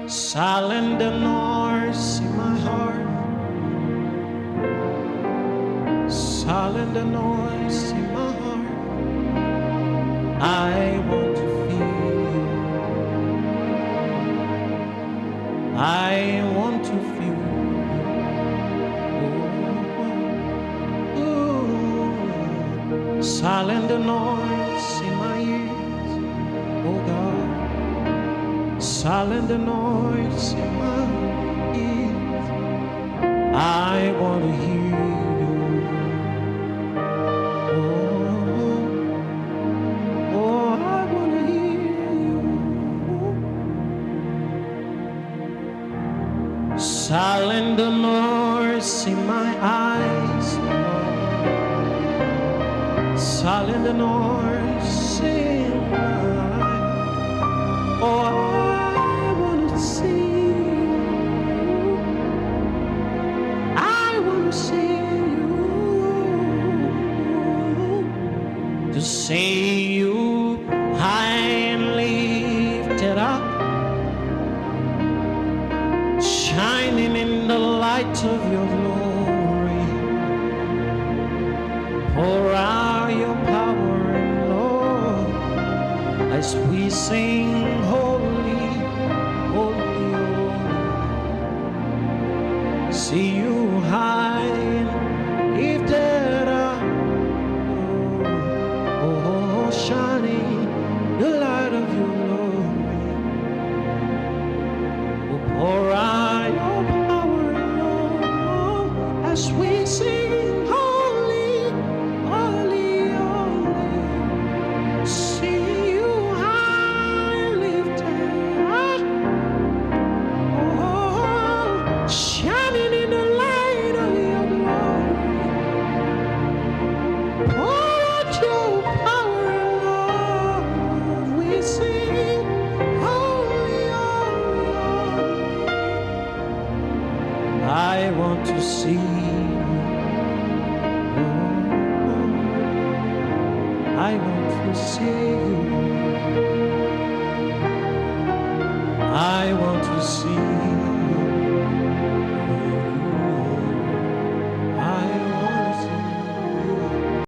Silent the noise in my heart. Silent the noise in my heart. I want to feel you. I want to feel you. Ooh. Silent the noise in my ears, oh God. Silent the noise in my ears. I want to hear you. Silent the noise in my eyes, silent the noise in my eyes. Oh, I want to see you. I want to see you. To see you high and lifted up, shining in the light of your glory. Pour out your power and love as we sing holy, holy, holy. See you high and lifted up, oh, shining the light of your glory. Oh, pour out your power and love as we sing holy, holy, holy. See you high lifted up, oh, shining in the light of your glory. Pour out your power and love. We sing holy, holy, holy. I want to see you. I want to see you. I want to see you.